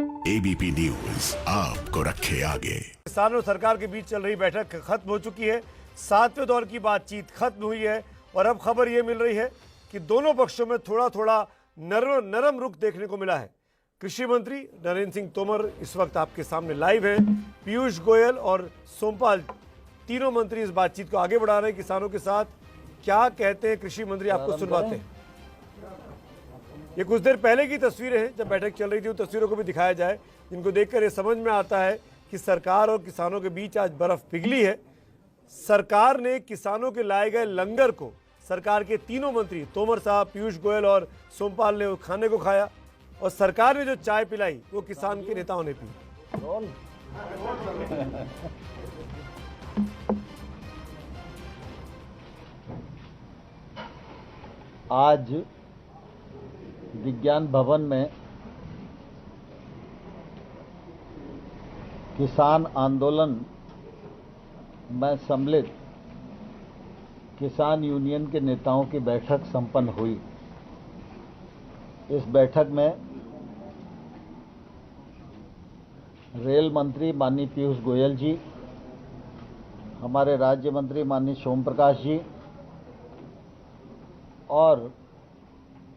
ABP news आपको रखे आगे। किसान और सरकार के बीच चल रही बैठक खत्म हो चुकी है। 7वें दौर की बातचीत खत्म हुई है और अब खबर यह मिल रही है कि दोनों पक्षों में थोड़ा थोड़ा नरम रुख देखने को मिला है। कृषि मंत्री नरेंद्र सिंह तोमर इस वक्त आपके सामने लाइव है। पीयूष गोयल और सोमपाल तीनों मंत्री इस बातचीत को आगे बढ़ा रहे हैं किसानों के साथ। क्या कहते हैं कृषि मंत्री, आपको सुनवाते हैं। ये कुछ देर पहले की तस्वीरें हैं जब बैठक चल रही थी। उन तस्वीरों को भी दिखाया जाए जिनको देखकर ये समझ में आता है कि सरकार और किसानों के बीच आज बर्फ पिघली है। सरकार ने किसानों के लाए गए लंगर को सरकार के तीनों मंत्री तोमर साहब, पीयूष गोयल और सोमपाल ने खाने को खाया और सरकार ने जो चाय पिलाई वो किसान के नेताओं ने पी। आज विज्ञान भवन में किसान आंदोलन में सम्मिलित किसान यूनियन के नेताओं की बैठक संपन्न हुई। इस बैठक में रेल मंत्री माननीय पीयूष गोयल जी, हमारे राज्य मंत्री माननीय सोम प्रकाश जी और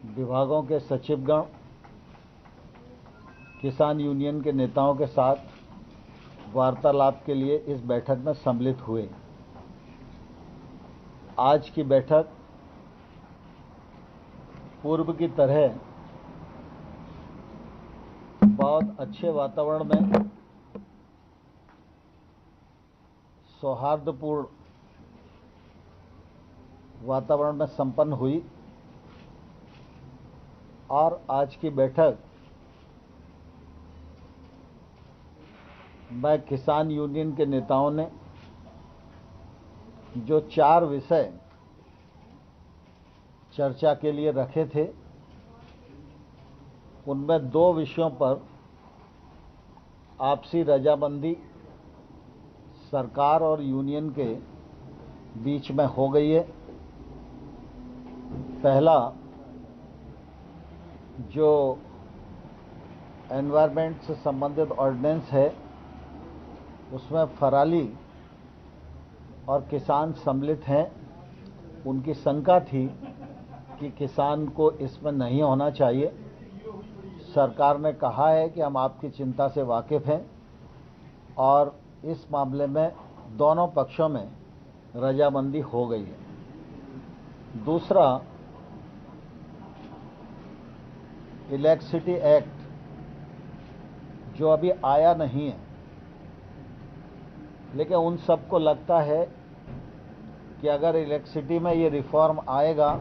विभागों के सचिवगण किसान यूनियन के नेताओं के साथ वार्तालाप के लिए इस बैठक में सम्मिलित हुए। आज की बैठक पूर्व की तरह बहुत अच्छे वातावरण में, सौहार्दपूर्ण वातावरण में संपन्न हुई और आज की बैठक में किसान यूनियन के नेताओं ने जो 4 विषय चर्चा के लिए रखे थे, उनमें 2 विषयों पर आपसी रजामंदी सरकार और यूनियन के बीच में हो गई है। पहला जो एनवायरनमेंट से संबंधित ऑर्डिनेंस है, उसमें फराली और किसान सम्मिलित हैं। उनकी शंका थी कि किसान को इसमें नहीं होना चाहिए। सरकार ने कहा है कि हम आपकी चिंता से वाकिफ़ हैं और इस मामले में दोनों पक्षों में रजामंदी हो गई है। दूसरा, इलेक्ट्रिसिटी एक्ट जो अभी आया नहीं है, लेकिन उन सबको लगता है कि अगर इलेक्ट्रिसिटी में ये रिफॉर्म आएगा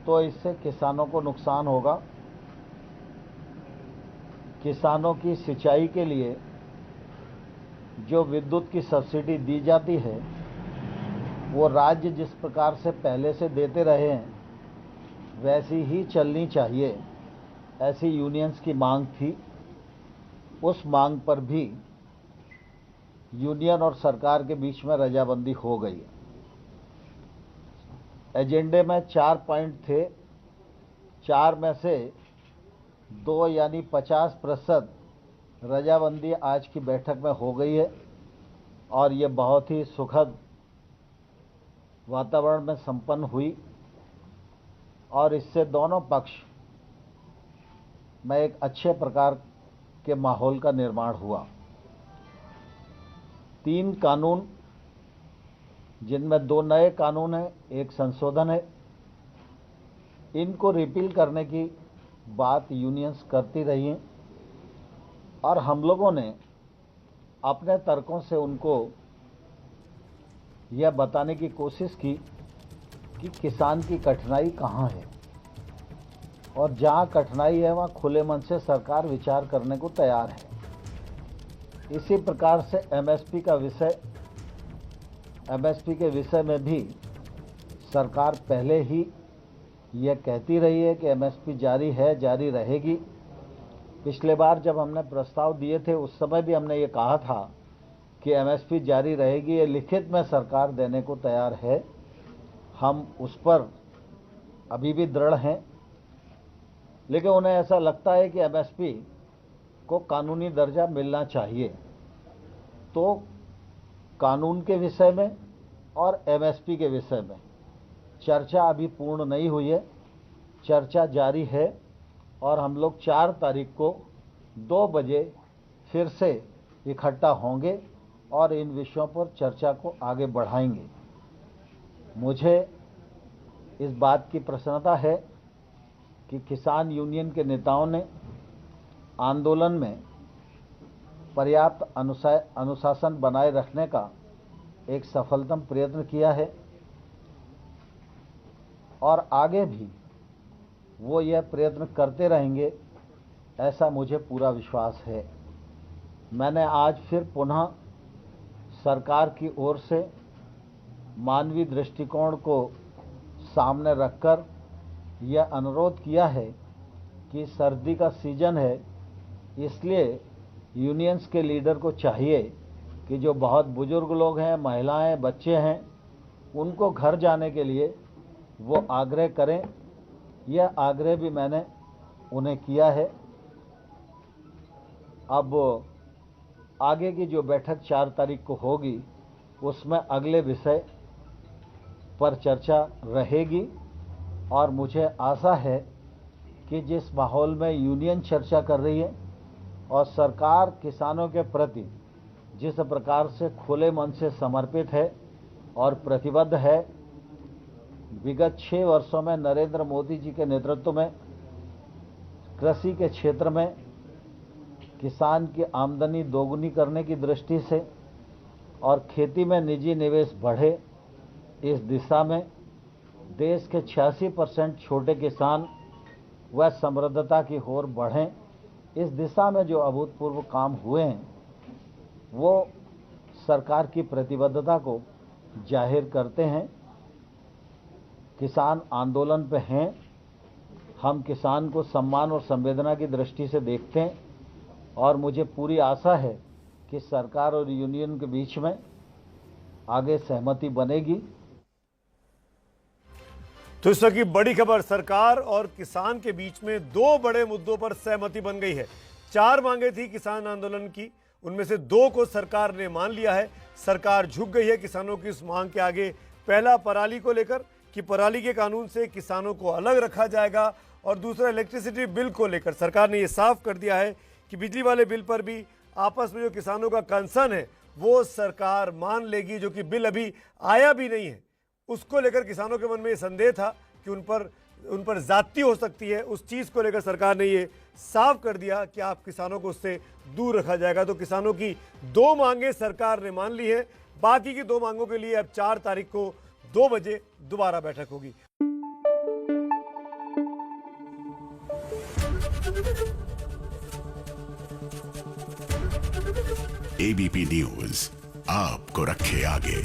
तो इससे किसानों को नुकसान होगा। किसानों की सिंचाई के लिए जो विद्युत की सब्सिडी दी जाती है वो राज्य जिस प्रकार से पहले से देते रहे हैं वैसी ही चलनी चाहिए, ऐसी यूनियंस की मांग थी। उस मांग पर भी यूनियन और सरकार के बीच में रजामंदी हो गई है। एजेंडे में 4 पॉइंट थे, 4 में से 2 यानी 50% रजामंदी आज की बैठक में हो गई है और ये बहुत ही सुखद वातावरण में संपन्न हुई और इससे दोनों पक्ष में एक अच्छे प्रकार के माहौल का निर्माण हुआ। 3 कानून, जिनमें 2 नए कानून हैं, 1 संशोधन है, इनको रिपील करने की बात यूनियंस करती रही हैं और हम लोगों ने अपने तर्कों से उनको यह बताने की कोशिश की कि किसान की कठिनाई कहाँ है और जहाँ कठिनाई है वहाँ खुले मन से सरकार विचार करने को तैयार है। इसी प्रकार से एमएसपी के विषय में भी सरकार पहले ही यह कहती रही है कि एमएसपी जारी है, जारी रहेगी। पिछले बार जब हमने प्रस्ताव दिए थे उस समय भी हमने ये कहा था कि एमएसपी जारी रहेगी, ये लिखित में सरकार देने को तैयार है। हम उस पर अभी भी दृढ़ हैं, लेकिन उन्हें ऐसा लगता है कि एमएसपी को कानूनी दर्जा मिलना चाहिए। तो कानून के विषय में और एमएसपी के विषय में चर्चा अभी पूर्ण नहीं हुई है, चर्चा जारी है और हम लोग 4 तारीख को 2 बजे फिर से इकट्ठा होंगे और इन विषयों पर चर्चा को आगे बढ़ाएंगे। मुझे इस बात की प्रसन्नता है कि किसान यूनियन के नेताओं ने आंदोलन में पर्याप्त अनुशासन बनाए रखने का एक सफलतम प्रयत्न किया है और आगे भी वो यह प्रयत्न करते रहेंगे, ऐसा मुझे पूरा विश्वास है। मैंने आज फिर पुनः सरकार की ओर से मानवीय दृष्टिकोण को सामने रखकर यह अनुरोध किया है कि सर्दी का सीजन है, इसलिए यूनियंस के लीडर को चाहिए कि जो बहुत बुजुर्ग लोग हैं, महिलाएं, बच्चे हैं, उनको घर जाने के लिए वो आग्रह करें। यह आग्रह भी मैंने उन्हें किया है। अब आगे की जो बैठक 4 तारीख को होगी उसमें अगले विषय पर चर्चा रहेगी और मुझे आशा है कि जिस माहौल में यूनियन चर्चा कर रही है और सरकार किसानों के प्रति जिस प्रकार से खुले मन से समर्पित है और प्रतिबद्ध है, विगत 6 वर्षों में नरेंद्र मोदी जी के नेतृत्व में कृषि के क्षेत्र में किसान की आमदनी दोगुनी करने की दृष्टि से और खेती में निजी निवेश बढ़े, इस दिशा में देश के 86% छोटे किसान व समृद्धता की ओर बढ़ें, इस दिशा में जो अभूतपूर्व काम हुए हैं वो सरकार की प्रतिबद्धता को जाहिर करते हैं। किसान आंदोलन पे हैं, हम किसान को सम्मान और संवेदना की दृष्टि से देखते हैं और मुझे पूरी आशा है कि सरकार और यूनियन के बीच में आगे सहमति बनेगी। तो इस वक्त की बड़ी खबर, सरकार और किसान के बीच में 2 बड़े मुद्दों पर सहमति बन गई है। 4 मांगे थी किसान आंदोलन की, उनमें से 2 को सरकार ने मान लिया है। सरकार झुक गई है किसानों की इस मांग के आगे। पहला पराली को लेकर कि पराली के कानून से किसानों को अलग रखा जाएगा, और दूसरा इलेक्ट्रिसिटी बिल को लेकर सरकार ने यह साफ कर दिया है कि बिजली वाले बिल पर भी आपस में जो किसानों का कंसर्न है वो सरकार मान लेगी। जो कि बिल अभी आया भी नहीं है, उसको लेकर किसानों के मन में ये संदेह था कि उन पर ज्यादती हो सकती है, उस चीज़ को लेकर सरकार ने ये साफ कर दिया कि आप किसानों को उससे दूर रखा जाएगा। तो किसानों की 2 मांगे सरकार ने मान ली है। बाकी की 2 मांगों के लिए अब 4 तारीख को 2 बजे दोबारा बैठक होगी। एबीपी न्यूज आपको रखे आगे।